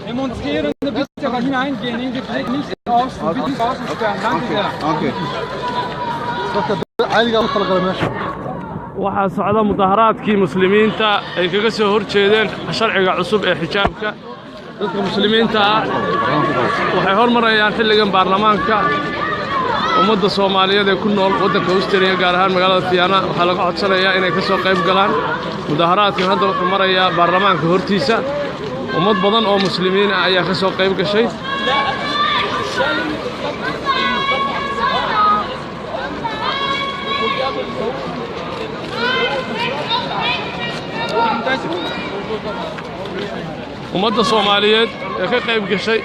Demonstrierende bitte aber hineingehen, nehmen Sie vielleicht nicht aus, bitte außen sperren. Danke sehr. Okay. waxaa socda mudaharaadkii muslimiinta ay kaga soo horjeedeen sharciga cusub ee xijaabka dadka muslimiinta ah waxay hormarayaan xilligan baarlamaanka ummadda Soomaaliyeed ee ku nool waddanka Australia gaar ahaan magaalada Fiana waxaa laga codsanayaa inay ka soo qayb galaan mudaharaadkan hadda wuxuu marayaa baarlamaanka hortiisa ummad badan oo muslimiin ah ayaa ka soo qayb gashay ummadda Soomaaliyeed ee ka qayb gashay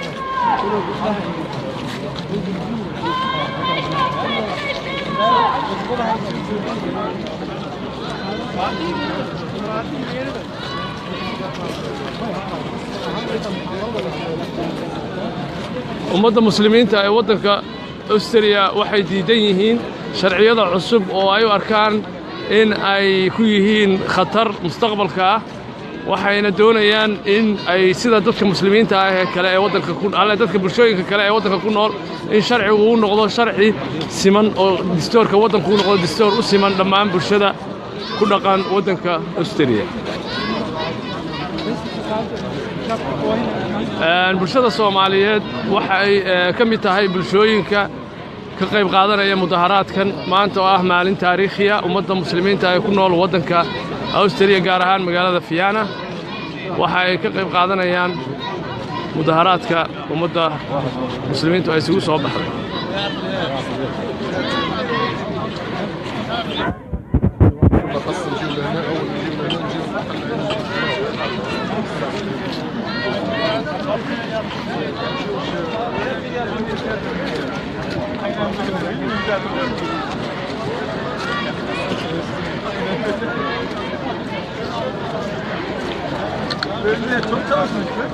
ummadda muslimiinta ee waddanka Australia waxay diidan yihiin sharciyada cusub oo ay u arkaan in ay ku yihiin khatar mustaqbalka ah waxayna doonayaan in ay sida dadka muslimiinta ah ee kale ee waddanka ku dadka bulshooyinka kale ee waddanka ku nool in sharcigu uu noqdo sharci siman oo dastuurka waddanku uu noqdo dastuur u siman dhammaan bulshada ku dhaqan waddanka Australia bulshada Soomaaliyeed waxay ka mid tahay bulshooyinka ka qayb qaadanaya mudaharaadkan maanta oo ah maalin taariikhi ah ummadda muslimiinta ee ku nool waddanka Australia gaar ahaan magaalada Fiana waxay ka qayb qaadanayaan mudaharaadka ummadda muslimiintu ay isugu soo baxday Çok çalışmıştır.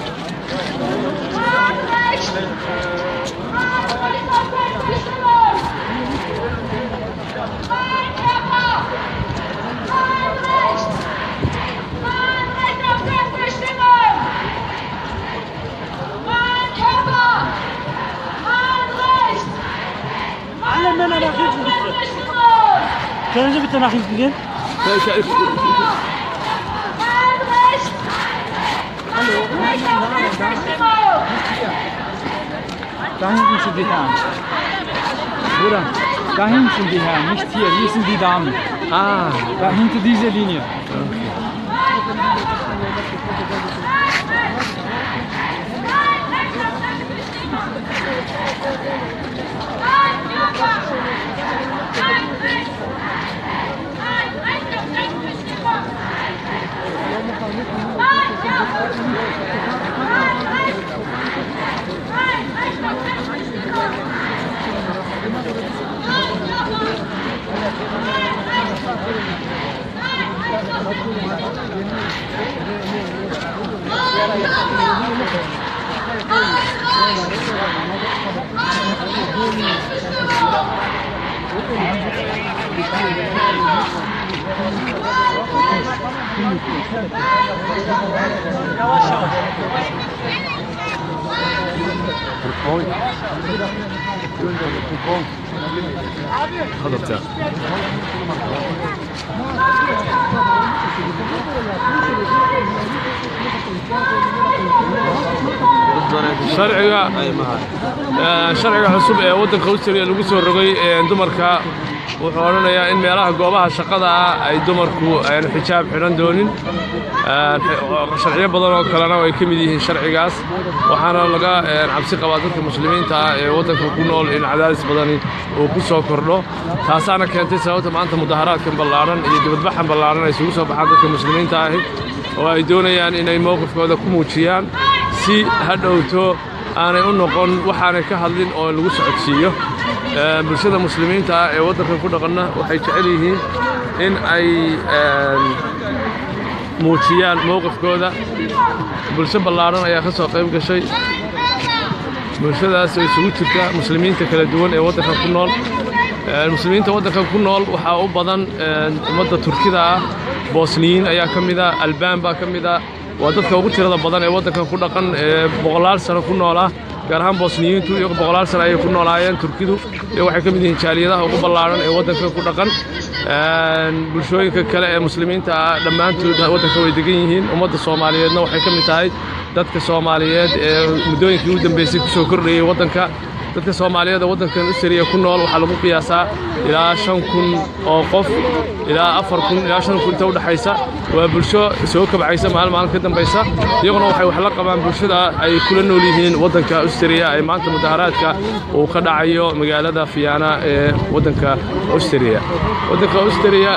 Alle Männer nach hinten bitte. Können Sie bitte nach hinten gehen? Da hinten sind die Herren. Bruder, da hinten sind die Herren, nicht hier. Hier sind die Damen. ah Da hinter dieser Linie. Yavaş yavaş. hadalta sharciga cusub ee waddanka Australia lagu soo rogay dumarka wuxuu oranayaa in meelaha goobaha shaqada ah ay dumarku aan xijaab xiran doonin sharciyo badan oo kalena ay ka mid yihiin sharcigaas waxaana laga cabsi qabaa dadka muslimiinta ah ee waddanka ku nool in cadaadis badan uu ku soo kordho taasaana keentay sababta maanta mudaharaadkan ballaaran iyo dibadbaxan ballaaran ay isugu soo baxaan dadka muslimiinta ah oo ay doonayaan inay mowqifkooda ku muujiyaan si hadhowto aanay u noqon waxaanay ka hadlin oo lagu socodsiiyo bulshada muslimiinta ah ee waddanka ku dhaqanna waxay jecel yihiin in ay muujiyaan mowqifkooda bulsho ballaaran ayaa ka soo qayb gashay bulshadaas oo isugu jirta muslimiinta kala duwan ee waddanka ku nool muslimiinta waddanka ku nool waxaa u badan ummadda Turkida ah Bosniyiin ayaa ka mid ah Albaan baa ka mid ah waa dadka ugu tirada badan ee waddankan ku dhaqan ee boqolaal sano ku noolaa gaar ahaan boosniyiintu iyagu boqolaal sano ayay ku noolaayeen turkidu iyo waxay ka mid yihiin jaaliyadaha ugu ballaaran ee waddankan ku dhaqan bulshooyinka kale ee muslimiinta ah dhammaantood waddanka way degan yihiin ummadda soomaaliyeedna waxay ka mid tahay dadka soomaaliyeed ee muddooyinkii u dambeysay ku soo kordhayay waddanka dadka Soomaaliyeed waddankan Australia ku nool waxa lagu qiyaasaa ilaa 5,000 oo qof ilaa 4,000 ilaa 5,000 inta u dhaxaysa waa bulsho soo kabcaysa maalin ka dambaysa iyaguna waxay wax la qabaan bulshada ay kula nool yihiin waddanka Australia ay maanta mudaharaadka uu ka dhacayo magaalada Fiyaana ee waddanka Australia waddanka Australia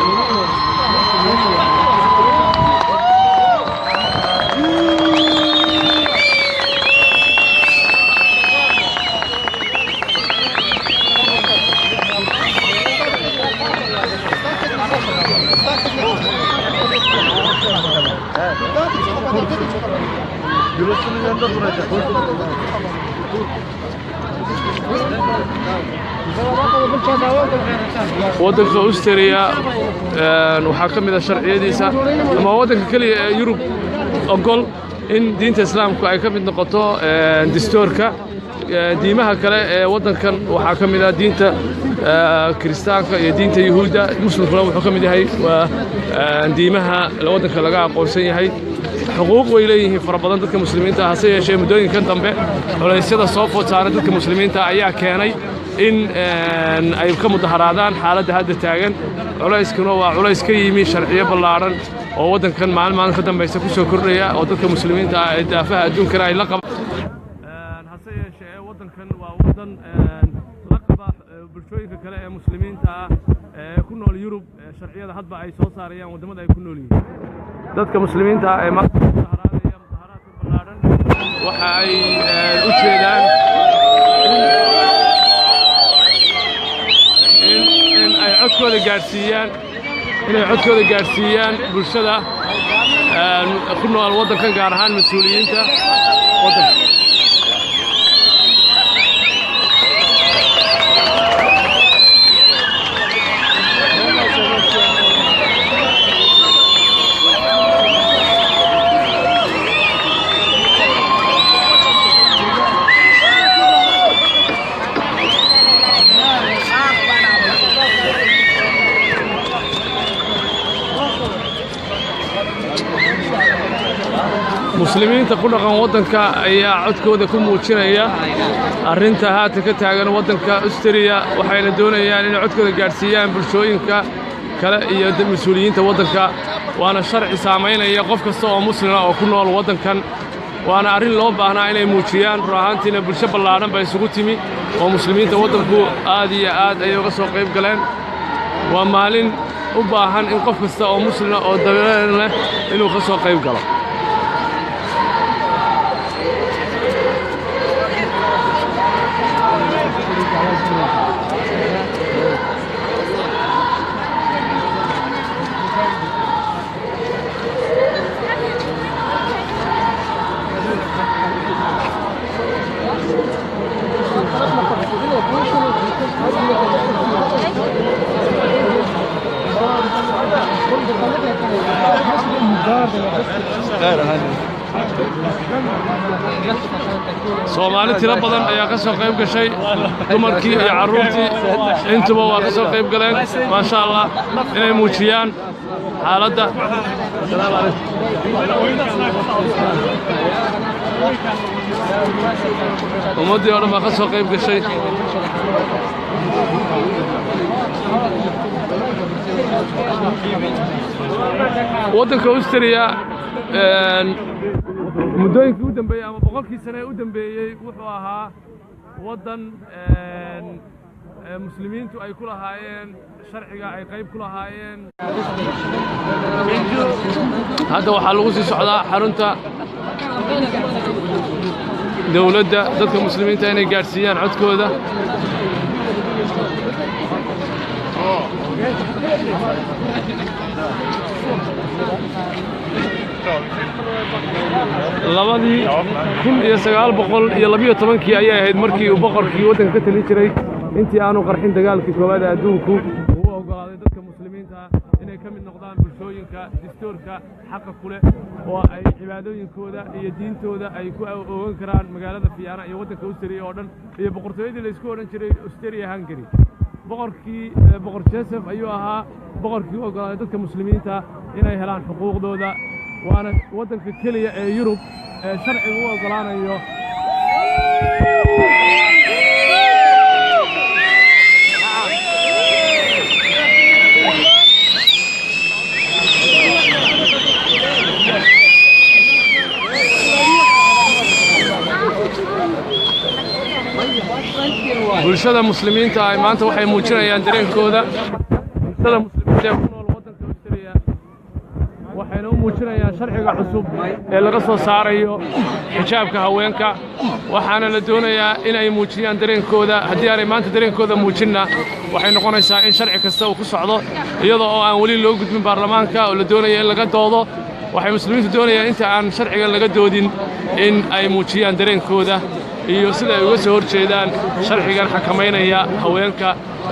waxaa ka mid ah sharciyadiisa ama waddanka kaliya ee Yurub ogol in diinta islaamku ay ka mid noqoto dastuurka diimaha kale ee waddankan waxaa ka mid ah diinta kiristaanka iyo diinta yahuudda muslimkuna wuxuu ka mid yahay diimaha waddanka laga aqoonsan yahay xuquuq way leeyihiin fara badan dadka muslimiinta ah hase yeeshee muddooyinkan dambe culaysyada soo food saaran dadka muslimiinta ayaa keenay in ay ka mudaharaadaan xaaladda hadda taagan culayskuna waa culays ka yimi sharciyo ballaaran oo waddankan maalin ka dambaysa ku soo kordhaya oo dadka muslimiinta ah ee daafaha adduunkana ay la qabaan hase yeeshee waddankan waa waddan la qaba bulshooyinka kale ee muslimiinta ah ee ku nool Yurub sharciyada hadba ay soo saarayaan waddamada ay ku nool yihiin dadka muslimiinta ah ee maanta mudaharaadaya mudaharaadka ballaaran waxa ay u jeedaan in ay codkooda gaarsiiyaan bulshada ku nool waddankan gaar ahaan mas'uuliyiinta waddanka muslimiinta ku dhaqan waddanka ayaa codkooda ku muujinaya arrinta haatan ka taagan waddanka Australia waxayna doonayaan inay codkooda gaarsiiyaan bulshooyinka kale iyo mas'uuliyiinta waddanka waana sharci saameynaya qof kasta oo muslima oo ku nool waddankan waana arrin loo baahnaa inay muujiyaan ruuxaantiina bulsho ballaaran bay isugu timi oo muslimiinta waddanku aad iyo aad ay uga soo qayb galeen waa maalin u baahan in qof kasta oo muslima oo dabeecad leh inuu ka soo qayb galo Soomaali tiro badan ayaa ka soo qayb gashay dumarkii iyo carruurtii intuba waa ka soo qayb galeen ma sha Allah inay muujiyaan xaaladda ummadii oo dhan baa ka soo qayb gashay waddanka Australia muddooyinkii u dambeeyay ama boqolkii sano ee u dambeeyay wuxuu ahaa waddan muslimiintu ay ku lahaayeen sharciga ay qayb ku lahaayeen hadda waxaa lagu sii socdaa xarunta dawladda dadka muslimiinta inay gaarsiiyaan codkooda labadii 1912 ayay ahayd markii uu boqorkii waddanka ka talin jiray intii aanu qarxin dagaalkii koowaad ee adduunku uu ogolaaday dadka muslimiinta inay ka mid noqdaan bulshooyinka dastuurka xaqa ku leh oo ay cibaadooyinkooda iyo diintooda ay ku ogaan karaan magaalada Vienna iyo waddanka Austria oo dhan iyo boqortooyadii la isku oran jiray Austria-Hungary boqor Joseph ayuu ahaa boqorkii u ogolaaday dadka muslimiinta inay helaan xuquuqdooda waana waddanka keliya ee Yurub ee sharciga u ogolaanayo bulshada muslimiinta ay maanta waxay muujinayaan dareenkooda bulshada muslimiinta ee ku nool waddanka Austria waxayna u muujinayaan sharciga cusub ee laga soo saarayo xijaabka haweenka waxaana la doonayaa in ay muujiyaan dareenkooda haddii aanay maanta dareenkooda muujinna waxay noqonaysaa in sharci kasta uu ku socdo iyadoo oo aan weli loo gudbin baarlamaanka oo la doonayo in laga doodo waxay muslimiintu doonayaan inta aan sharcigan laga doodin in ay muujiyaan dareenkooda iyo sida ay uga soo horjeedaan sharcigan xakamaynaya haweenka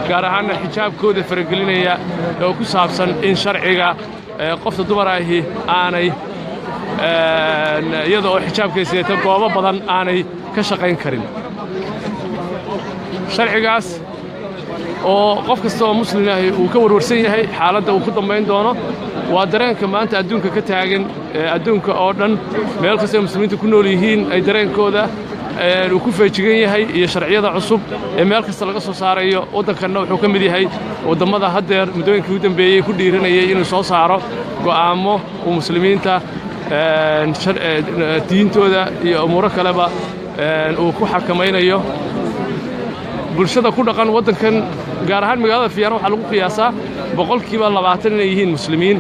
gaar ahaanna xijaabkooda faragelinaya oo ku saabsan in sharciga qofta dumar ahi aanay iyada oo xijaabkay sideeta goobo badan aanay ka shaqayn karin sharcigaas oo qof kasta oo muslim ahi uu ka warwarsan yahay xaaladda uu ku dambayn doono waa dareenka maanta adduunka ka taagan adduunka oo dhan meel kasta oo muslimiintu ku nool yihiin ay dareenkooda uu ku feejigan yahay iyo sharciyada cusub ee meel kasta laga soo saarayo waddankanna wuxuu ka mid yahay waddamada haddeer muddooyinkii u dambeeyey ku dhiiranayay inuu soo saaro go'aamo uu muslimiinta diintooda iyo umuuro kaleba uu ku xakamaynayo bulshada ku dhaqan waddankan gaar ahaan magaalada Vienna waxaa lagu qiyaasaa boqolkiiba 20 inay yihiin muslimiin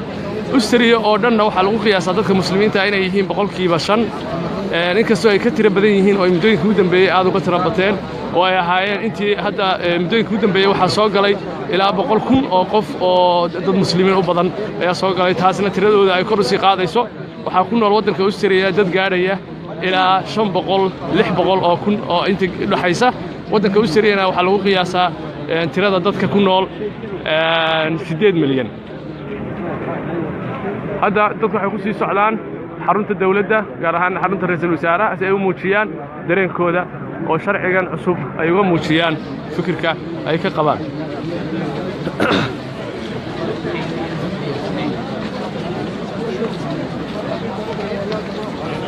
Austria oo dhanna waxaa lagu qiyaasaa dadka muslimiinta inay yihiin boqolkiiba 5 inkastoo ay ka tiro badan yihiin oo muddooyinkii u dambeeyey aad uga tiro bateen oo ay ahaayeen intii hadda muddooyinkii u dambeeyey waxaa soo galay ilaa 100,000 oo qof oo dad muslimiin u badan ayaa soo galay taasina tiradooda ay kor u sii qaadayso waxaa ku nool waddanka Austria dad gaadhaya ilaa 500 600 oo kun oo inta dhaxaysa waddanka Austria waxaa lagu qiyaasaa tirada dadka ku nool 8 milyan hadda dadku waxay ku sii socdaan xarunta dawladda gaar ahaan xarunta ra'iisul wasaaraha si ay u muujiyaan dareenkooda oo sharcigan cusub ay uga muujiyaan fikirka ay ka qabaan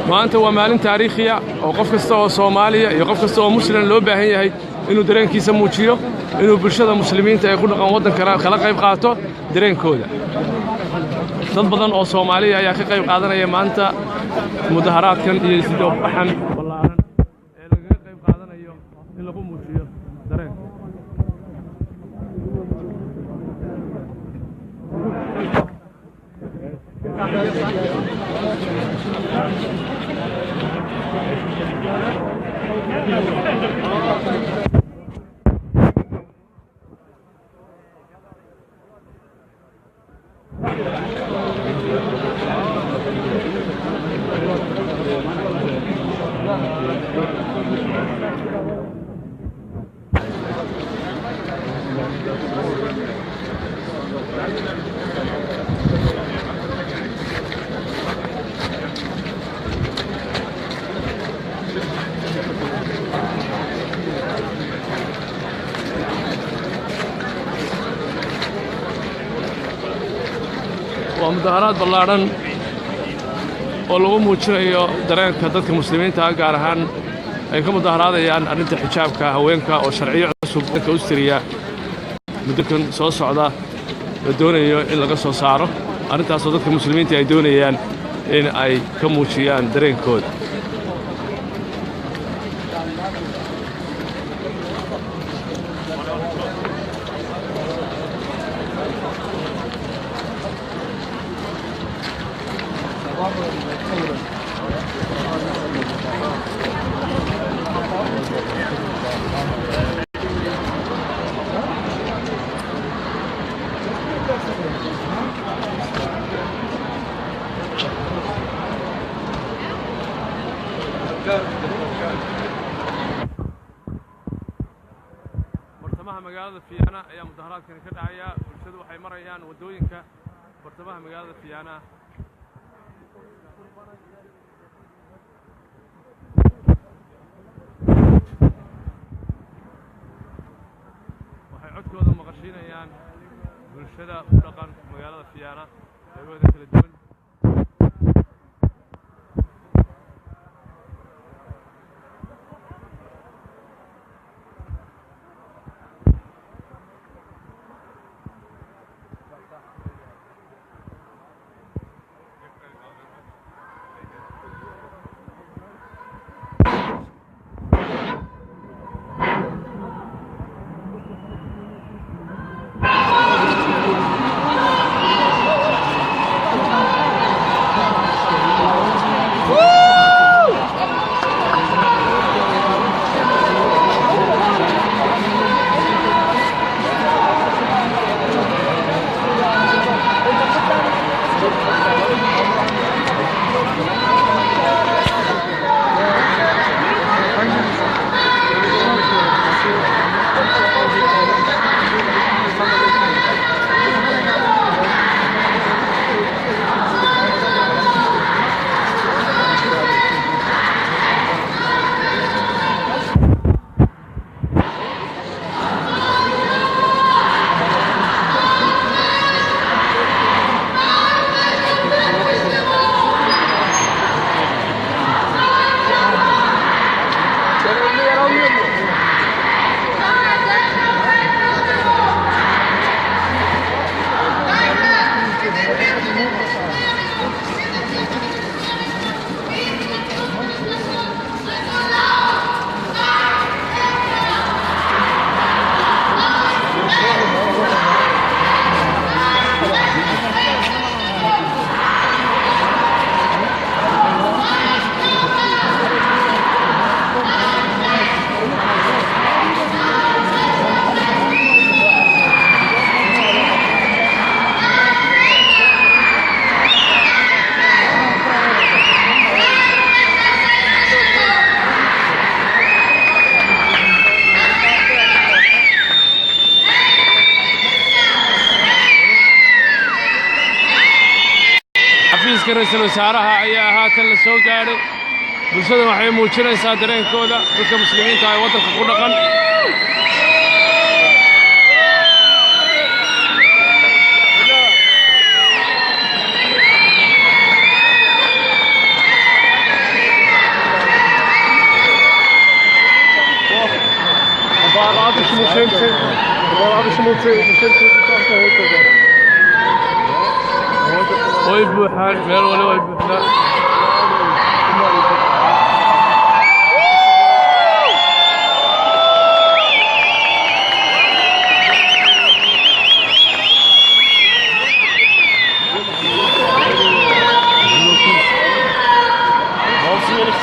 maanta waa maalin taariikhiya oo qof kasta oo Soomaaliya iyo qof kasta oo muslim loo baahan yahay inuu dareenkiisa muujiyo inuu bulshada muslimiinta ay ku dhaqan waddankana kala qayb qaato dareenkooda dad badan oo Soomaaliya ayaa ka qayb qaadanaya maanta mudaharaadkan iyo sidoo baxan ballaaran ee laga qayb qaadanayo in lagu muujiyo dareenka mudaharaad ballaaran oo lagu muujinayo dareenka dadka muslimiinta gaar ahaan ay ka mudaharaadayaan arrinta xijaabka haweenka oo sharciyo cusub dadka Austria muddakan soo socda la doonayo in laga soo saaro arrintaasoo dadka muslimiinta ay doonayaan in ay ka muujiyaan dareenkooda bartamaha magaalada Vienna ayaa mudaharaadkan ka dhacaya bulshadu waxay marayaan wadooyinka bartamaha magaalada Vienna dhammaan bulshada u dhaqan magaalada Fiyaana qaybahooda kala duwan. رئيس الوزراء ayaa haatan la soo gaaray bulshada waxay muujinaysaa dareenkooda dadka muslimiinta ah wadanka ku dhaqan way buuxaan meel wali way buuxdaa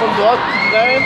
Von dort rein,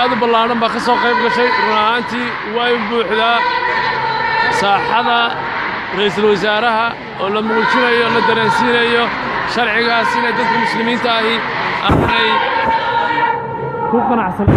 aad u ballaaran baa ka soo qayb gashay run ahaantii way buuxdaa saaxada ra'iisul wasaaraha oo la muujinayo la dareensiinayo sharcigaas inay dadka muslimiinta ahi aanay ku qanacsan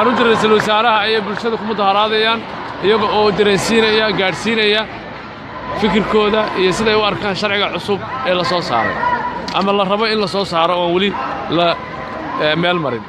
xarunta ra'iisul wasaaraha ayay bulshada ku mudaharaadayaan iyaga oo dareensiinaya gaarsiinaya fikirkooda iyo siday u arkaan sharciga cusub ee la soo saaray ama la rabo in la soo saaro oo wali la meel marin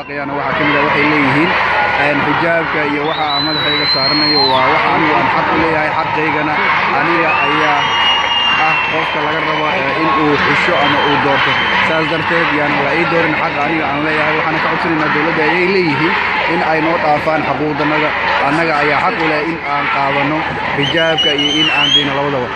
waxaa kamid ah waxay leeyihiin xijaabka iyo waxa madaxayga saaranayo waa waxa anigu aan xaq u leeyahay xaqaygana aniga ayaa ah qofka laga rabo in uu xisho ama uu doorto saas darteed yani la ii doorin xaq aniga aan leeyahay waxaana ka codsanaynaa dowladda ayay leeyihiin in ay noo dhaafaan xuquuqdanaga annaga ayaa xaq u leh in aan qaadano xijaabka iyo in aan dayno labadaba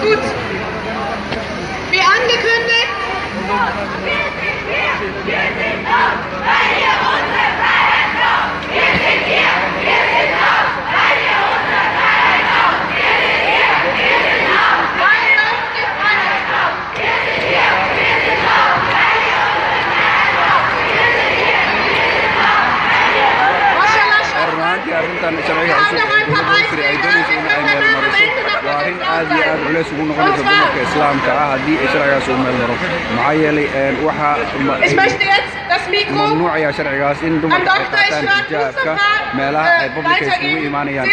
Gut. Wie angekündigt. arrintan sharciga cusub ay doonayso in ay meel mariso waa arrin aad iyo aad culays ugu noqonaysa dumarka islaamka ah haddii ay sharcigaas u meel maro maxaa yeelay mamnuucaya sharcigaas in dumarka ay qaataan xijaabka meelaha ay publica iskugu imaanayaan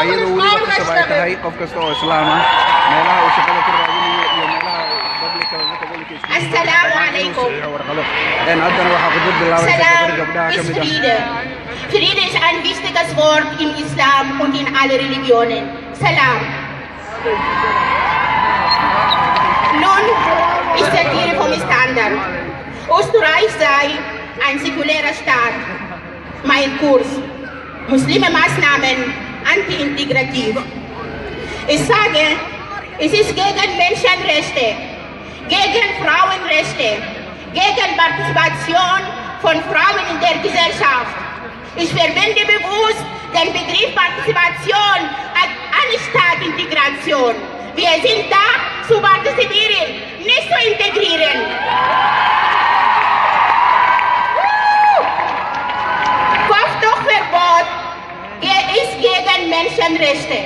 ayadoo weliba kasab ay tahay qof kasta oo islaam ah meelaha uu shaqada ku raadinayo iyo meelaha publica Assalamu alaikum. haddana waxaa khudbad bilaabaysa gabar gabdhaha ka mid ah Friede ist ein wichtiges Wort im Islam und in allen Religionen. Salam. Nun ist der Tiere vom Standard. Österreich sei ein säkularer Staat. Mein Kurs. Muslime Maßnahmen anti-integrativ. Ich sage, es ist gegen Menschenrechte, gegen Frauenrechte, gegen Partizipation von Frauen in der Gesellschaft. Ich verwende bewusst den Begriff Partizipation anstatt Integration. Wir sind da zu partizipieren, nicht zu integrieren. Kopftuchverbot ist gegen Menschenrechte.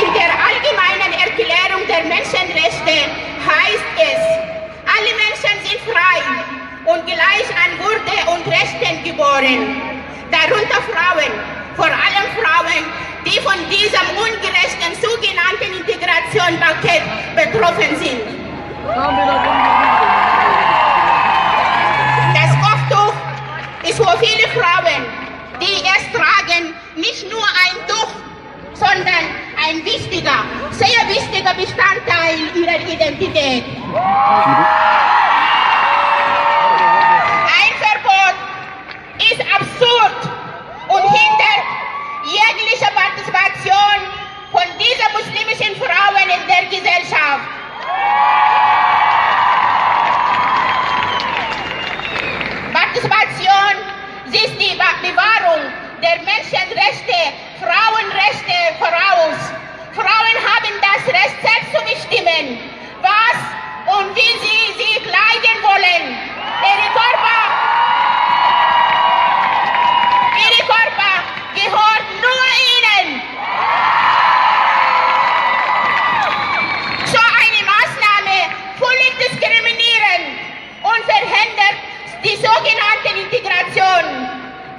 In der allgemeinen Erklärung der Menschenrechte heißt es, alle Menschen sind frei und gleich an Würde und Rechten geboren, darunter Frauen, vor allem Frauen, die von diesem ungerechten sogenannten Integrationspaket betroffen sind. Das Kopftuch ist für viele Frauen, die es tragen, nicht nur ein Tuch, sondern ein wichtiger, sehr wichtiger Bestandteil ihrer Identität.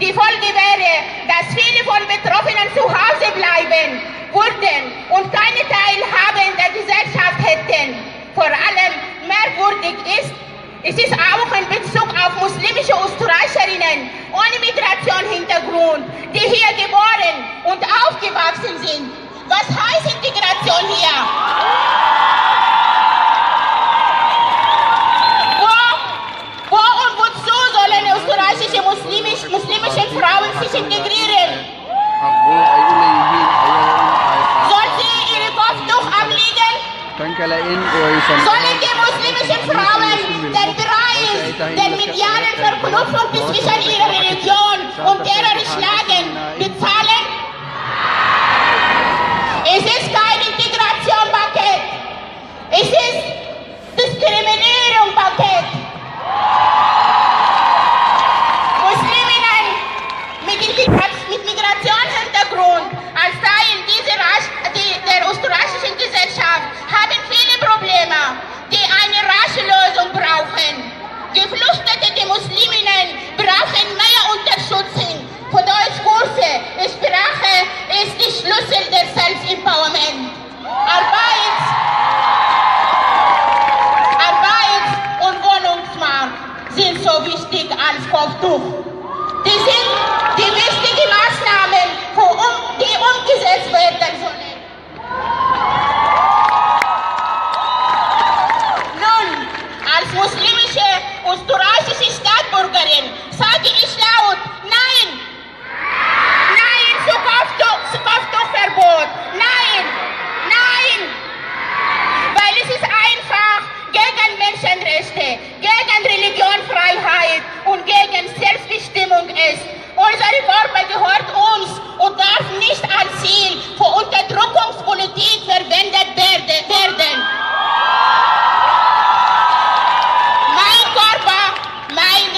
Die Folge wäre, dass viele von Betroffenen zu Hause bleiben würden und keine Teilhabe in der Gesellschaft hätten. Vor allem merkwürdig ist, es ist auch in Bezug auf muslimische Österreicherinnen ohne Migrationshintergrund, die hier geboren und aufgewachsen sind. Was heißt Integration hier? Wo und wozu sollen österreichische muslimische Frauen sich integrieren? Soll sie ihre Kopftuch ablegen? Sollen die muslimischen Frauen den Preis der medialen Verknüpfung zwischen ihrer Religion und deren Schlagen bezahlen? Es ist kein Integrationspaket. Es ist Diskriminierungspaket. Musliminnen mit Migrationshintergrund als Teil der österreichischen Gesellschaft haben viele Probleme, die eine rasche Lösung brauchen. Geflüchtete Musliminnen brauchen mehr Unterstützung für Deutschkurse. Sprache ist der Schlüssel des Self-Empowerment. Arbeit und Wohnungsmarkt sind so wichtig als Kopftuch. Die sind die wichtigen Maßnahmen, die umgesetzt werden sollen. Nun, als muslimische österreichische Staatsbürgerin sage ich laut Nein! Nein zu Kopftuchverbot! Nein! Nein! Weil es ist einfach gegen Menschenrechte, gegen Religionfreiheit und gegen Selbstbestimmung ist. Unsere Körper gehört uns und darf nicht als Ziel für Unterdrückungspolitik verwendet werden. Mein Körper, mein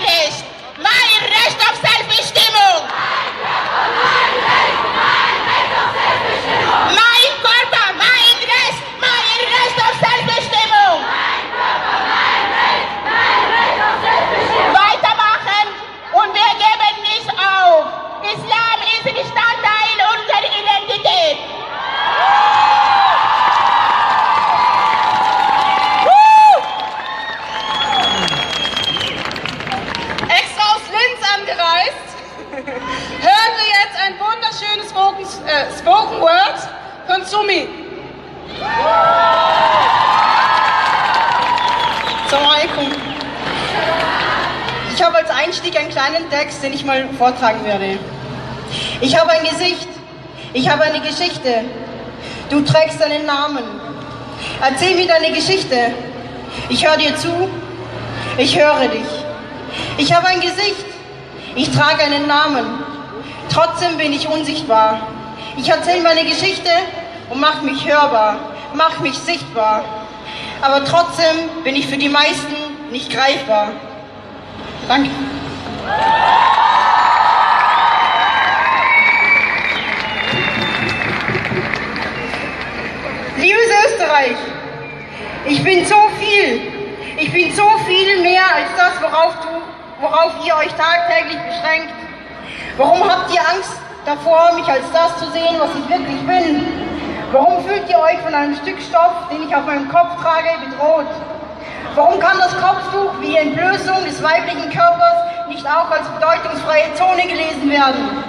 Recht auf Selbstbestimmung. Mein Körper, mein Recht auf Selbstbestimmung. Weitermachen und wir geben nicht auf. Islam ist Bestandteil unserer Identität. Extra aus Linz angereist. Hören wir jetzt ein wunderschönes Spoken Word von Sumi. Assalamu alaikum. Ich habe als Einstieg einen kleinen Text, den ich mal vortragen werde. Ich habe ein Gesicht, ich habe eine Geschichte. Du trägst deinen Namen. Erzähl mir deine Geschichte. Ich höre dir zu, ich höre dich. Ich habe ein Gesicht, ich trage einen Namen. Trotzdem bin ich unsichtbar. Ich erzähle meine Geschichte und mache mich hörbar, mache mich sichtbar. Aber trotzdem bin ich für die meisten nicht greifbar. Danke. Liebes Österreich, ich bin so viel mehr als das, worauf ihr euch tagtäglich beschränkt. Warum habt ihr Angst davor, mich als das zu sehen, was ich wirklich bin? Warum fühlt ihr euch von einem Stück Stoff, den ich auf meinem Kopf trage, bedroht? Warum kann das Kopftuch wie Entblößung des weiblichen Körpers nicht auch als bedeutungsfreie Zone gelesen werden?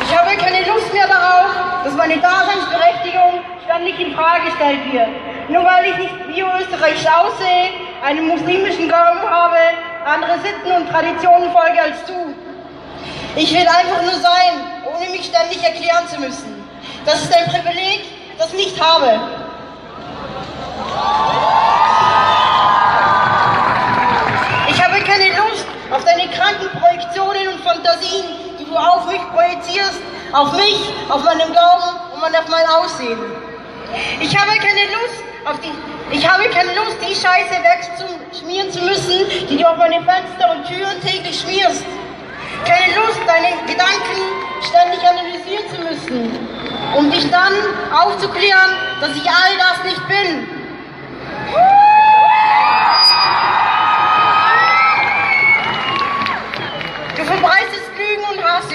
Ich habe keine Lust mehr darauf, dass meine Daseinsberechtigung ständig in Frage gestellt wird. Nur weil ich nicht bio-österreichisch aussehe, einen muslimischen Glauben habe, andere Sitten und Traditionen folge als du. Ich will einfach nur sein, ohne mich ständig erklären zu müssen. Das ist ein Privileg, das ich nicht habe. Ich habe keine Lust auf deine kranken Projektionen und Fantasien, die du auf mich projizierst, auf mich, auf meinen Glauben und auf mein Aussehen. Ich habe keine Lust, die Scheiße wegschmieren zu müssen, die du auf meine Fenster und Türen täglich schmierst. Keine Lust, deine Gedanken ständig analysieren zu müssen, um dich dann aufzuklären, dass ich all das nicht bin.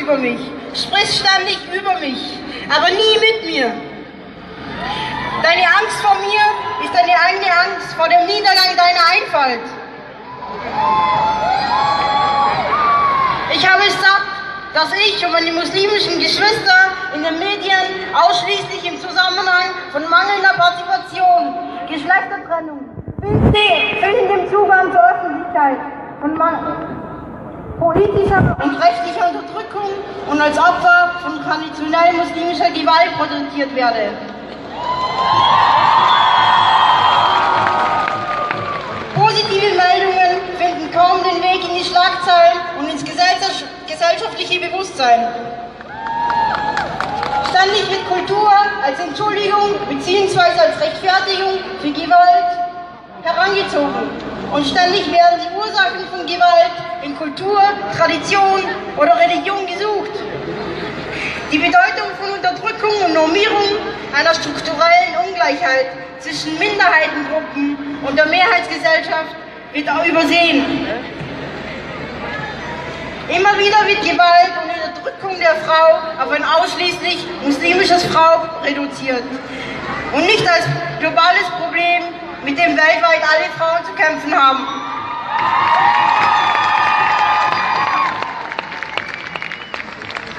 über mich, sprichst ständig über mich, aber nie mit mir. Deine Angst vor mir ist deine eigene Angst vor dem Niedergang deiner Einfalt. Ich habe es satt, dass ich und meine muslimischen Geschwister in den Medien ausschließlich im Zusammenhang von mangelnder Partizipation, Geschlechtertrennung, fehlendem Zugang zur Öffentlichkeit, von politischer und rechtlicher Unterdrückung und als Opfer von traditionell muslimischer Gewalt porträtiert werde. Positive Meldungen finden kaum den Weg in die Schlagzeilen und ins gesellschaftliche Bewusstsein. Ständig wird Kultur als Entschuldigung bzw. als Rechtfertigung für Gewalt herangezogen und ständig werden die Ursachen von Gewalt in Kultur, Tradition oder Religion gesucht. Die Bedeutung von Unterdrückung und Normierung einer strukturellen Ungleichheit zwischen Minderheitengruppen und der Mehrheitsgesellschaft wird auch übersehen. Immer wieder wird Gewalt und Unterdrückung der Frau auf ein ausschließlich muslimisches Frau reduziert und nicht als globales Problem, mit dem weltweit alle Frauen zu kämpfen haben.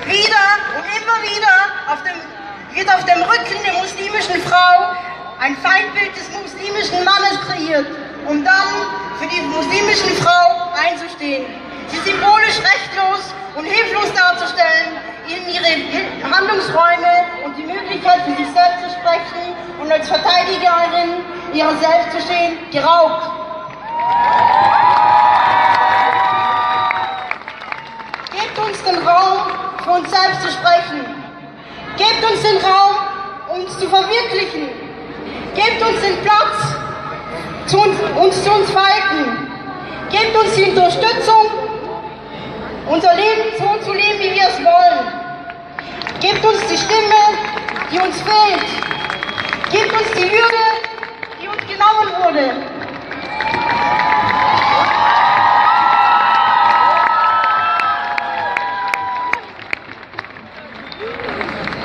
Wieder und immer wieder wird auf dem Rücken der muslimischen Frau ein Feindbild des muslimischen Mannes kreiert, um dann für die muslimische Frau einzustehen, sie symbolisch rechtlos und hilflos darzustellen, ihnen ihre Handlungsräume und die Möglichkeit für sich selbst zu sprechen und als Verteidigerin ihrer selbst zu stehen, geraubt. Gebt uns den Raum, für uns selbst zu sprechen. Gebt uns den Raum, uns zu verwirklichen. Gebt uns den Platz, uns zu entfalten. Gebt uns die Unterstützung, unser Leben so zu leben, wie wir es wollen. Gebt uns die Stimme, die uns fehlt. Gebt uns die Würde, die uns genommen wurde.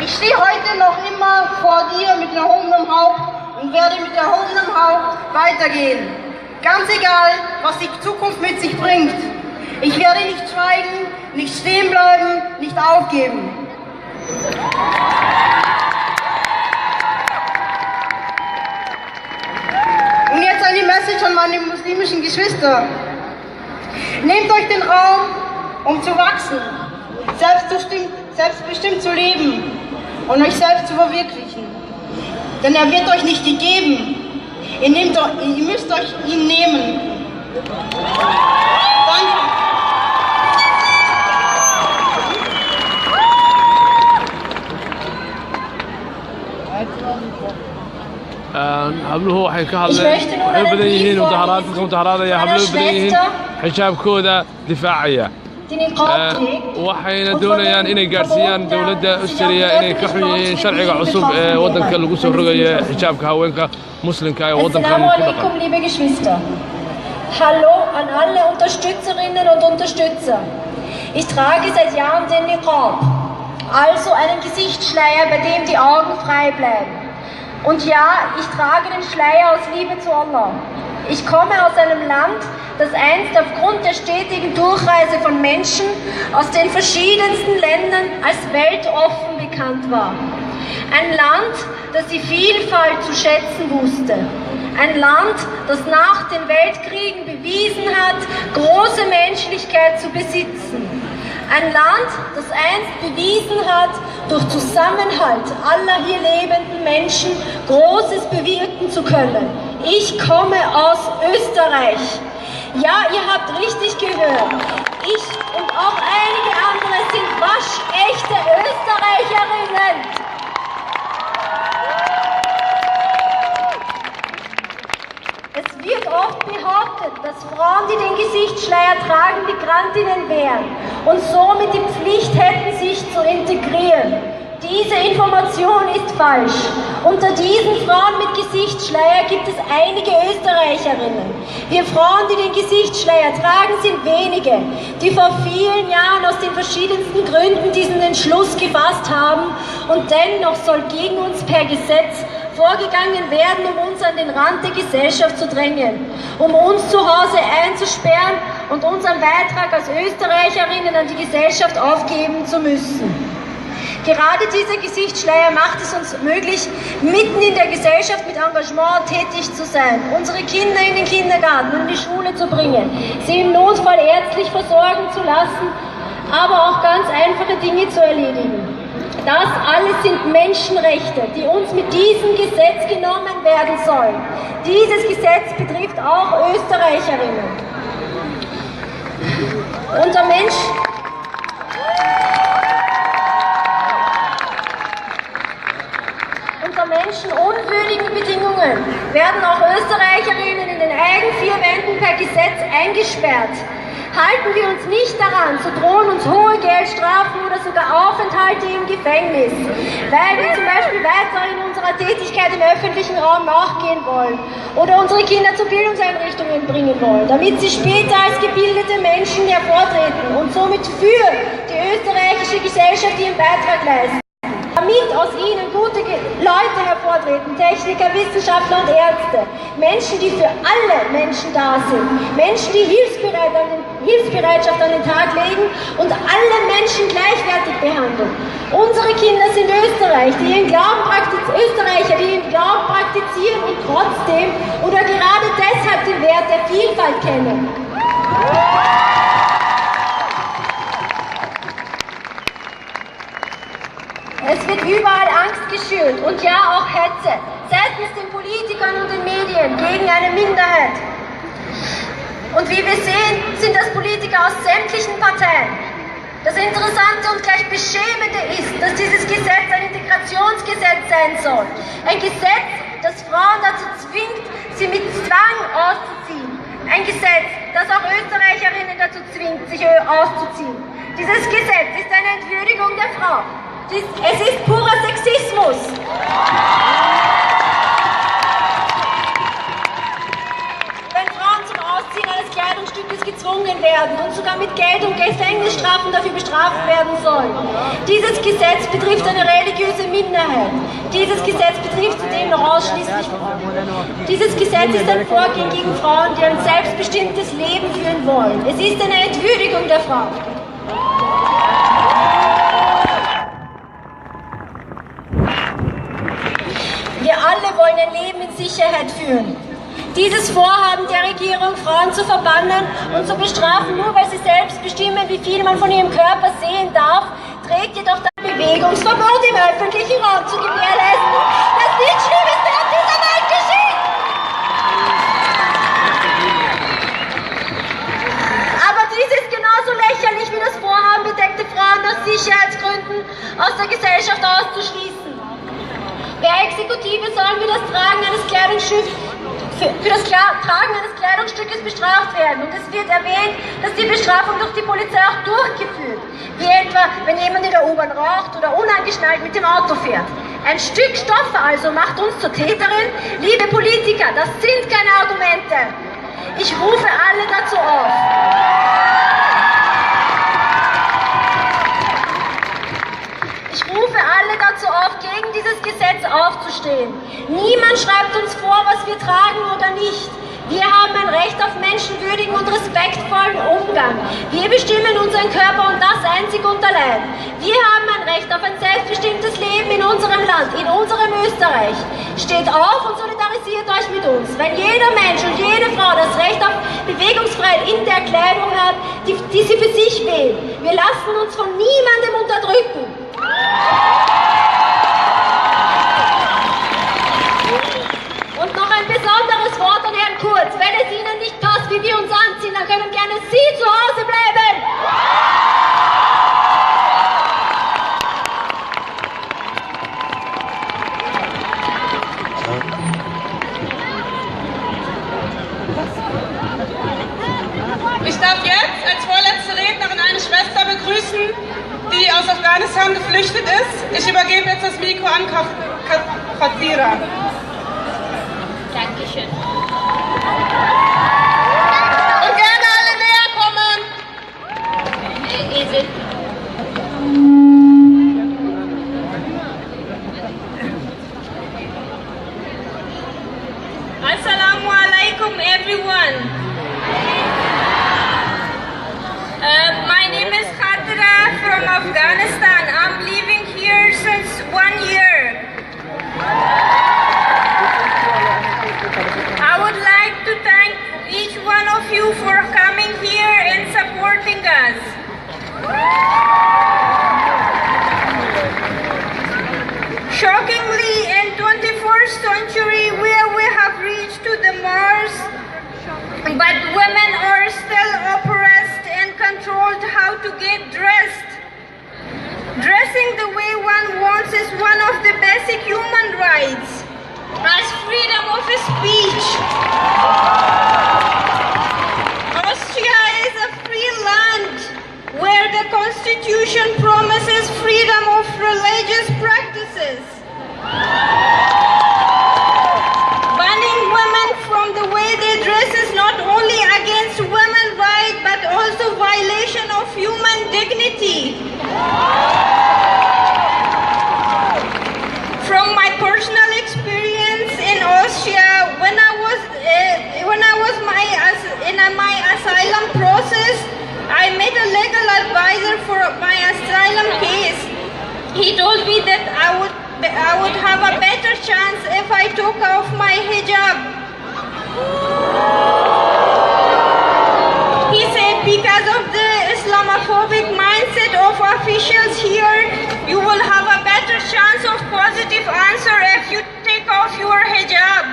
Ich stehe heute noch immer vor dir mit erhobenem Haupt und werde mit erhobenem Haupt weitergehen. Ganz egal, was die Zukunft mit sich bringt. Ich werde nicht schweigen, nicht stehen bleiben, nicht aufgeben. Und jetzt eine Message an meine muslimischen Geschwister. Nehmt euch den Raum, um zu wachsen, selbstbestimmt zu leben und euch selbst zu verwirklichen. Denn er wird euch nicht gegeben. Ihr müsst euch ihn nehmen. Danke. habluhu waxay ka hadleen waxay badan yihiin mudaharaadaya habluhu badan yihiin xijaabkooda difaacaya waxayna doonayaan inay gaarsiiyaan dawladda Australia inay ka xun yihiin sharciga cusub ee wadanka lagu soo rogayo xijaabka haweenka muslimka ee wadankan ku dhaqan. Liebe Geschwister. Hallo an alle Unterstützerinnen und Unterstützer. Ich trage seit Jahren den Niqab, also einen Gesichtsschleier, bei dem die Augen frei bleiben. Und ja, ich trage den Schleier aus Liebe zu Allah. Ich komme aus einem Land, das einst aufgrund der stetigen Durchreise von Menschen aus den verschiedensten Ländern als weltoffen bekannt war. Ein Land, das die Vielfalt zu schätzen wusste. Ein Land, das nach den Weltkriegen bewiesen hat, große Menschlichkeit zu besitzen. Ein Land, das einst bewiesen hat, durch Zusammenhalt aller hier lebenden Menschen Großes bewirken zu können. Ich komme aus Österreich. Ja, ihr habt richtig gehört. Ich und auch einige andere sind waschechte Österreicherinnen. Es wird oft behauptet, dass Frauen, die den Gesichtsschleier tragen, Migrantinnen wären und somit die Pflicht hätten, sich zu integrieren. Diese Information ist falsch. Unter diesen Frauen mit Gesichtsschleier gibt es einige Österreicherinnen. Wir Frauen, die den Gesichtsschleier tragen, sind wenige, die vor vielen Jahren aus den verschiedensten Gründen diesen Entschluss gefasst haben, und dennoch soll gegen uns per Gesetz vorgegangen werden, um uns an den Rand der Gesellschaft zu drängen, um uns zu Hause einzusperren und unseren Beitrag als Österreicherinnen an die Gesellschaft aufgeben zu müssen. Gerade dieser Gesichtsschleier macht es uns möglich, mitten in der Gesellschaft mit Engagement tätig zu sein, unsere Kinder in den Kindergarten und in die Schule zu bringen, sie im Notfall ärztlich versorgen zu lassen, aber auch ganz einfache Dinge zu erledigen. Das alles sind Menschenrechte, die uns mit diesem Gesetz genommen werden sollen. Dieses Gesetz betrifft auch Österreicherinnen. Unter menschenunwürdigen Bedingungen werden auch Österreicherinnen in den eigenen vier Wänden per Gesetz eingesperrt. Halten wir uns nicht daran, so drohen uns hohe Geldstrafen oder sogar Aufenthalte im Gefängnis, weil wir zum Beispiel weiter in unserer Tätigkeit im öffentlichen Raum nachgehen wollen oder unsere Kinder zu Bildungseinrichtungen bringen wollen, damit sie später als gebildete Menschen hervortreten und somit für die österreichische Gesellschaft ihren Beitrag leisten. Damit aus ihnen gute Leute hervortreten, Techniker, Wissenschaftler und Ärzte, Menschen, die für alle Menschen da sind, Menschen, die Hilfsbereitschaft an den Tag legen und alle Menschen gleichwertig behandeln. Unsere Kinder sind Österreicher, die ihren Glauben praktizieren und trotzdem oder gerade deshalb den Wert der Vielfalt kennen. Es wird überall Angst geschürt und ja auch Hetze seitens den Politikern und den Medien gegen eine Minderheit. Und wie wir sehen, sind das Politiker aus sämtlichen Parteien. Das Interessante und gleich Beschämende ist, dass dieses Gesetz ein Integrationsgesetz sein soll. Ein Gesetz, das Frauen dazu zwingt, sie mit Zwang auszuziehen. Ein Gesetz, das auch Österreicherinnen dazu zwingt, sich auszuziehen. Dieses Gesetz ist eine Entwürdigung der Frau. Es ist purer Sexismus. Wenn Frauen zum Ausziehen eines Kleidungsstückes gezwungen werden und sogar mit Geld und Gefängnisstrafen dafür bestraft werden sollen. Dieses Gesetz betrifft eine religiöse Minderheit. Dieses Gesetz betrifft zudem noch ausschließlich Frauen. Dieses Gesetz ist ein Vorgehen gegen Frauen, die ein selbstbestimmtes Leben führen wollen. Es ist eine Entwürdigung der Frau. Wir alle wollen ein Leben in Sicherheit führen. Dieses Vorhaben der Regierung, Frauen zu verbannen und zu bestrafen, nur weil sie selbst bestimmen, wie viel man von ihrem Körper sehen darf, trägt jedoch das Bewegungsverbot im öffentlichen Raum zu gewährleisten, dass nichts Schlimmes mehr auf dieser Welt geschieht. Aber dies ist genauso lächerlich wie das Vorhaben, bedeckte Frauen aus Sicherheitsgründen aus der Gesellschaft auszuschließen. Per Exekutive sollen wir das Tragen eines Kleidungsstückes bestraft werden. Und es wird erwähnt, dass die Bestrafung durch die Polizei auch durchgeführt. Wie etwa, wenn jemand in der U-Bahn raucht oder unangeschnallt mit dem Auto fährt. Ein Stück Stoff also macht uns zur Täterin. Liebe Politiker, das sind keine Argumente. Ich rufe alle dazu auf. Ich rufe alle dazu auf, gegen dieses Gesetz aufzustehen. Niemand schreibt uns vor, was wir tragen oder nicht. Wir haben ein Recht auf menschenwürdigen und respektvollen Umgang. Wir bestimmen unseren Körper und das einzig und allein. Wir haben ein Recht auf ein selbstbestimmtes Leben in unserem Land, in unserem Österreich. Steht auf und solidarisiert euch mit uns. Wenn jeder Mensch und jede Frau das Recht auf Bewegungsfreiheit in der Kleidung hat, die sie für sich wählen. Wir lassen uns von niemandem unterdrücken. Und noch ein besonderes Wort an Herrn Kurz. Wenn es Ihnen nicht passt, wie wir uns anziehen, dann können gerne Sie zu Hause bleiben. Ich darf jetzt als vorletzte Rednerin eine Schwester begrüßen, die aus Afghanistan Afghanistan geflüchtet ist. Ich übergebe jetzt das Mikro an Khadira. Dankeschön. Und gerne alle näher kommen. Assalamu alaikum, everyone. My name is Khadra from Afghanistan. I'm living here since 1 year. I would like to thank each one of you for coming here and supporting us. Shockingly, in 21st century, where we have reached to the Mars, but women are still oppressed and controlled how to get dressed. Dressing the way one wants is one of the basic human rights, as freedom of speech. Austria is a free land where the Constitution promises freedom of religious practices. Banning women from the way they dress is not only against women's rights but also violation of human dignity. From my personal experience in Austria, when I was in my asylum process, I met a legal advisor for my asylum case. He told me that I would have a better chance if I took off my hijab. He said because of the Islamophobic mindset of officials here, you will have a better chance of positive answer if you take off your hijab.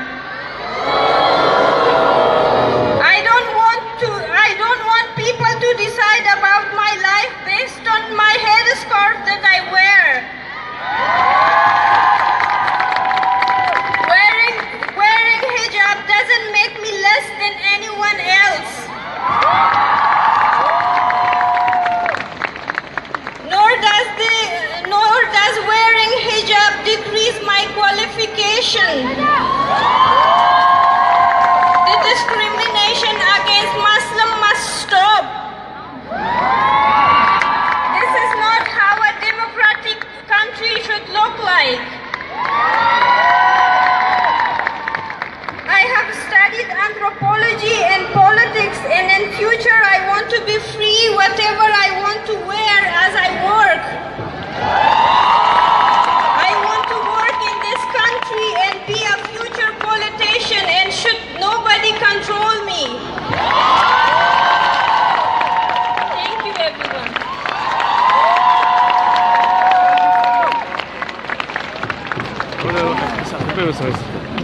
I don't want people to decide about my life based on my headscarf that I wear. Wearing hijab doesn't make me less than anyone else. Nor does wearing hijab decrease my qualification. The discrimination against Muslims must stop. This is not how a democratic country should look like. I have studied anthropology and politics, and in future I want to be free whatever I want to wear as I work. I want to work in this country and be a future politician, and should nobody control me. Thank you, everyone.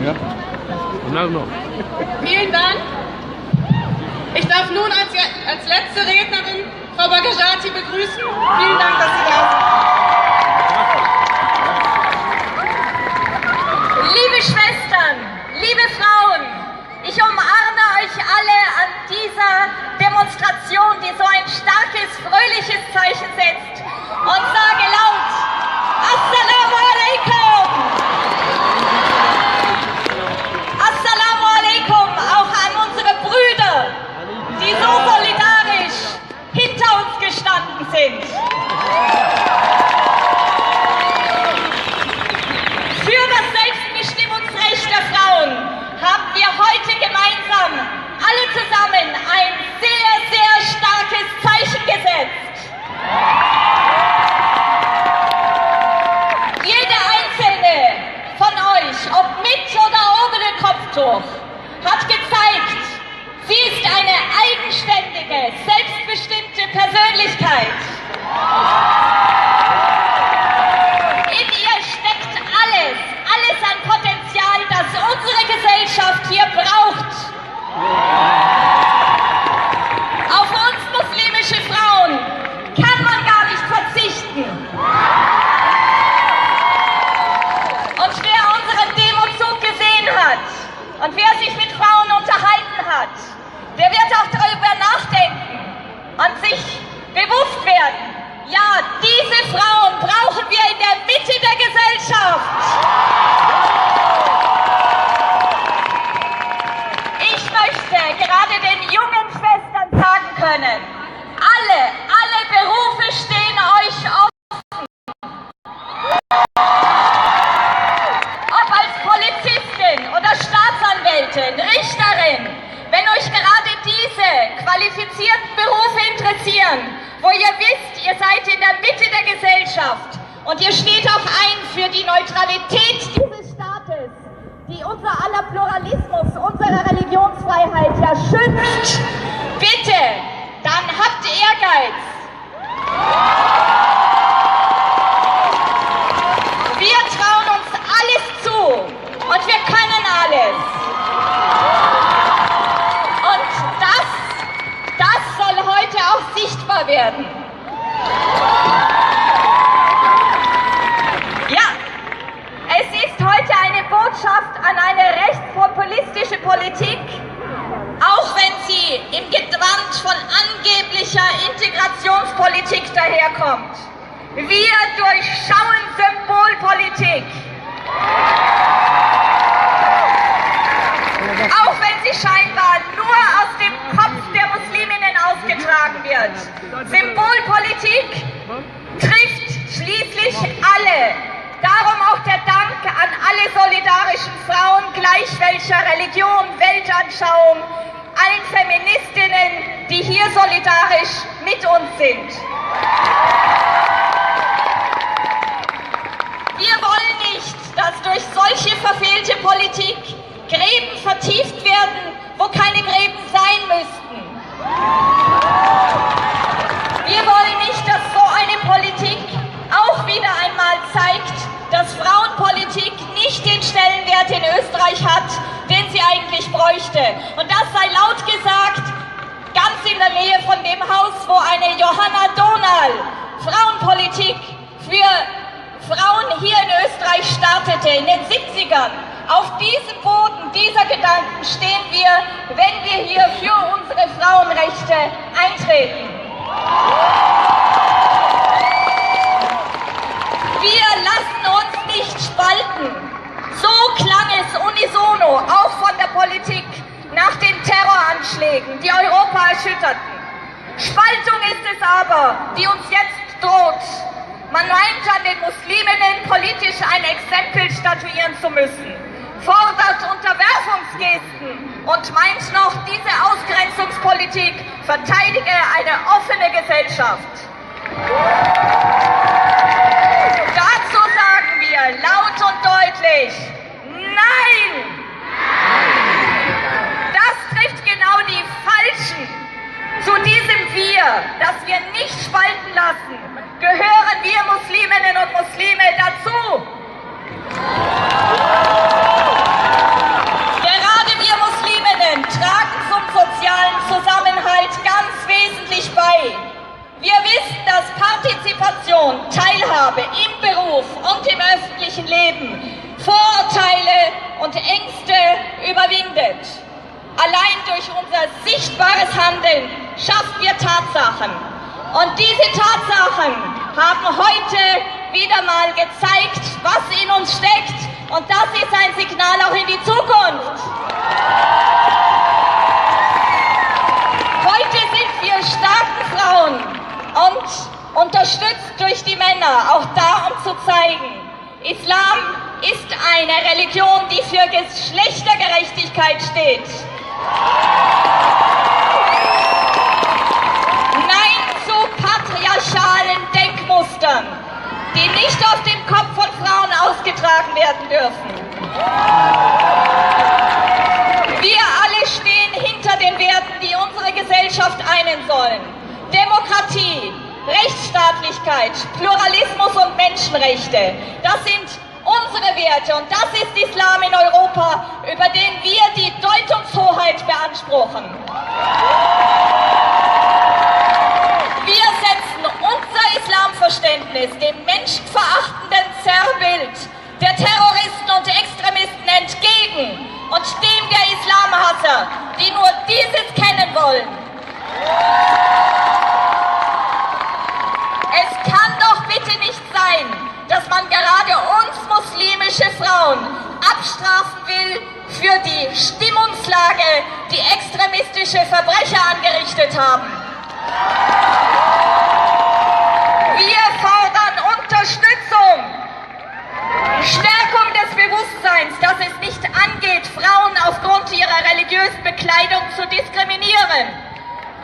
Ja. Vielen Dank. Ich darf nun als letzte Rednerin Frau Bagajati begrüßen. Vielen Dank, dass Sie da sind. Liebe Schwestern, liebe Frauen, ich umarme euch alle an dieser Demonstration, die so ein starkes, fröhliches Zeichen setzt, und sage laut: Assalamu alaikum! Assalamu alaikum auch an unsere Brüder, die so solidarisch hinter uns gestanden sind. Für das Selbstbestimmungsrecht der Frauen haben wir heute gemeinsam, alle zusammen, ein sehr, sehr starkes Zeichen gesetzt. Jede einzelne von euch, ob mit oder ohne Kopftuch, hat gezeigt, sie ist eine eigenständige, selbstbestimmte Persönlichkeit. In ihr steckt alles an Potenzial, das unsere Gesellschaft hier braucht. Auf uns muslimische Frauen kann man gar nicht verzichten. Und wer unseren Demozug gesehen hat und wer sich mit Frauen unterhalten hat, der wird auch darüber nachdenken und sich bewusst werden, ja, diese Frauen Anwältin, Richterin, wenn euch gerade diese qualifizierten Berufe interessieren, wo ihr wisst, ihr seid in der Mitte der Gesellschaft und ihr steht auch ein für die Neutralität dieses Staates, die unser aller Pluralismus, unsere Religionsfreiheit ja schützt, bitte, dann habt Ehrgeiz. Wir trauen uns alles zu und wir können alles. Und das soll heute auch sichtbar werden. Ja, es ist heute eine Botschaft an eine rechtspopulistische Politik, auch wenn sie im Gewand von angeblicher Integrationspolitik daherkommt. Wir durchschauen Symbolpolitik. Auch wenn sie scheinbar nur aus dem Kopf der Musliminnen ausgetragen wird. Symbolpolitik trifft schließlich alle. Darum auch der Dank an alle solidarischen Frauen, gleich welcher Religion, Weltanschauung, allen Feministinnen, die hier solidarisch mit uns sind. Wir wollen nicht, dass durch solche verfehlte Politik Gräben vertieft werden, wo keine Gräben sein müssten. Wir wollen nicht, dass so eine Politik auch wieder einmal zeigt, dass Frauenpolitik nicht den Stellenwert in Österreich hat, den sie eigentlich bräuchte. Und das sei laut gesagt, ganz in der Nähe von dem Haus, wo eine Johanna Dohnal Frauenpolitik für Frauen hier in Österreich startete, in den 70ern. Auf diesem Boden dieser Gedanken stehen wir, wenn wir hier für unsere Frauenrechte eintreten. Wir lassen uns nicht spalten. So klang es unisono, auch von der Politik, nach den Terroranschlägen, die Europa erschütterten. Spaltung ist es aber, die uns jetzt droht. Man meint, an den Musliminnen politisch ein Exempel statuieren zu müssen, fordert Unterwerfungsgesten und meint noch, diese Ausgrenzungspolitik verteidige eine offene Gesellschaft. Dazu sagen wir laut und deutlich, nein! Das trifft genau die Falschen. Zu diesem Wir, das wir nicht spalten lassen, gehören wir Musliminnen und Muslime dazu. Gerade wir Musliminnen tragen zum sozialen Zusammenhalt ganz wesentlich bei. Wir wissen, dass Partizipation, Teilhabe im Beruf und im öffentlichen Leben Vorurteile und Ängste überwindet. Allein durch unser sichtbares Handeln schaffen wir Tatsachen. Und diese Tatsachen haben heute wieder mal gezeigt, was in uns steckt. Und das ist ein Signal auch in die Zukunft. Heute sind wir starke Frauen und unterstützt durch die Männer, auch da, um zu zeigen, Islam ist eine Religion, die für Geschlechtergerechtigkeit steht. Nein zu patriarchalen Denkmustern, die nicht auf dem Kopf von Frauen ausgetragen werden dürfen. Wir alle stehen hinter den Werten, die unsere Gesellschaft einen sollen. Demokratie, Rechtsstaatlichkeit, Pluralismus und Menschenrechte, das sind unsere Werte und das ist Islam in Europa, über den wir die Deutungshoheit beanspruchen. Wir setzen unser Islamverständnis dem menschenverachtenden Zerrbild der Terroristen und Extremisten entgegen und dem der Islamhasser, die nur dieses kennen wollen. Es kann doch bitte nicht sein, dass man gerade uns muslimische Frauen abstrafen will für die Stimmungslage, die extremistische Verbrecher angerichtet haben. Wir fordern Unterstützung, Stärkung des Bewusstseins, dass es nicht angeht, Frauen aufgrund ihrer Kleidung zu diskriminieren.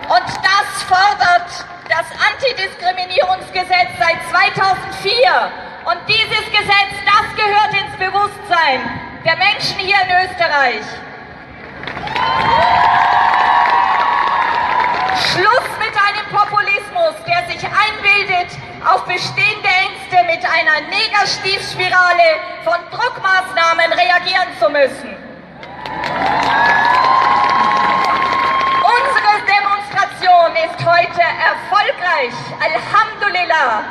Und das fordert das Antidiskriminierungsgesetz seit 2004. Und dieses Gesetz, das gehört ins Bewusstsein der Menschen hier in Österreich. Schluss mit einem Populismus, der sich einbildet, auf bestehende Ängste mit einer Negerstiefspirale von Druckmaßnahmen reagieren zu müssen. Unsere Demonstration ist heute erfolgreich. Alhamdulillah.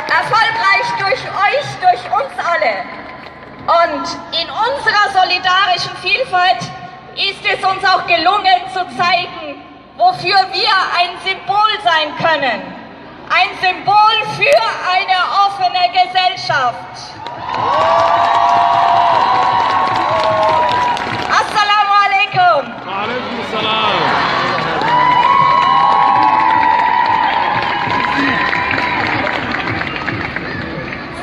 Erfolgreich durch euch, durch uns alle. Und in unserer solidarischen Vielfalt ist es uns auch gelungen zu zeigen, wofür wir ein Symbol sein können. Ein Symbol für eine offene Gesellschaft. Assalamu alaikum. Wa alaikum assalam.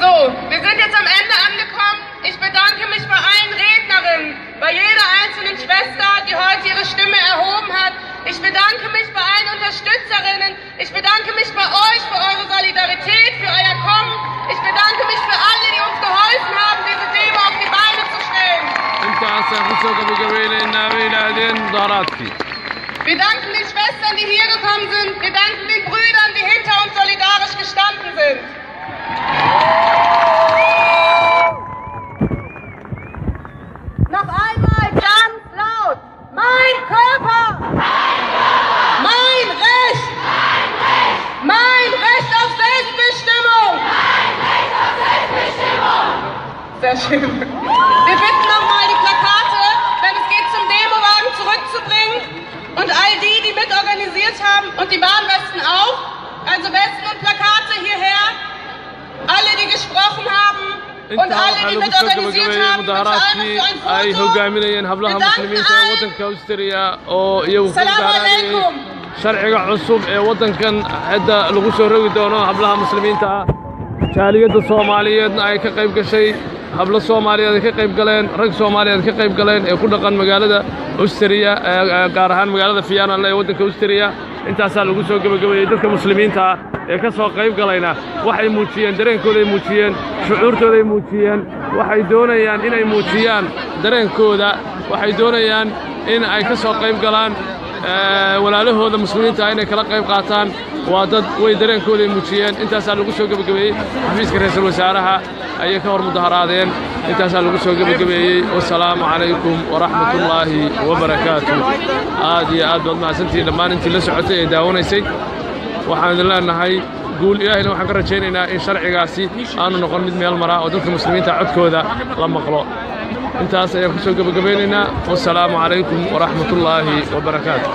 So, wir sind jetzt am Ende angekommen. Ich bedanke mich bei allen Rednerinnen, bei jeder einzelnen Schwester, die heute ihre Stimme erhoben hat. Ich bedanke mich bei allen Unterstützerinnen. Ich bedanke mich bei euch für eure Solidarität, für euer Kommen. Ich bedanke mich für alle, die uns geholfen haben, diese Demo auf die Beine zu stellen. Wir danken den Schwestern, die hier gekommen sind. Wir danken den Brüdern, die hinter uns solidarisch gestanden sind. Noch einmal ganz laut. Mein Körper. Mein Recht! Mein Recht auf Selbstbestimmung! Sehr schön. Wir bitten nochmal die Plakate, wenn es geht, zum Demowagen zurückzubringen. Und all die, die mitorganisiert haben, und die Warnwesten auch. Also Westen und Plakate hierher. Alle, die gesprochen haben. Und alle, die mitorganisiert haben. ay hogaaminayeen hablaha muslimiinta ee waddanka Australia oo iyagu ku gaarayeen sharciga cusub ee waddankan hadda lagu soo rogi doono hablaha muslimiinta jaaliyadda Soomaaliyeedna ay ka qayb gashay hablo Soomaaliyeed ka qayb galeen rag Soomaaliyeed ka qayb galeen ee ku dhaqan magaalada Australia gaar ahaan magaalada Vienna ee waddanka Australia intaasaa lagu soo gabagabeeyay dadka muslimiinta ee ka soo qayb galayna waxay muujiyeen dareenkooda ay muujiyeen shucuurtooda ay muujiyeen waxay doonayaan inay muujiyaan dareenkooda waxay doonayaan in ay ka soo qayb galaan walaalahooda muslimiinta inay kala qayb qaataan waa dad way dareenkooda ay muujiyeen intaasaa lagu soo gabagabeeyay xafiiska ra'iisul wasaaraha ayay ka hor mudaharaadeen intaasaa lagu soo gabagabeeyay wassalaamu calaykum waraxmatullaahi wabarakaatuh aad iyo aad baad mahadsantihiin dhammaan intii la socotay ee daawanaysay waxaan idin leenahay guul ilaahayna waxaan ka rajaynaynaa in sharcigaasi aanu noqon mid meel mara oo dadka muslimiinta codkooda la maqlo intaas ayaan ku soo gabagabeynaynaa wassalaamu calaykum waraxmatullaahi wabarakaatuh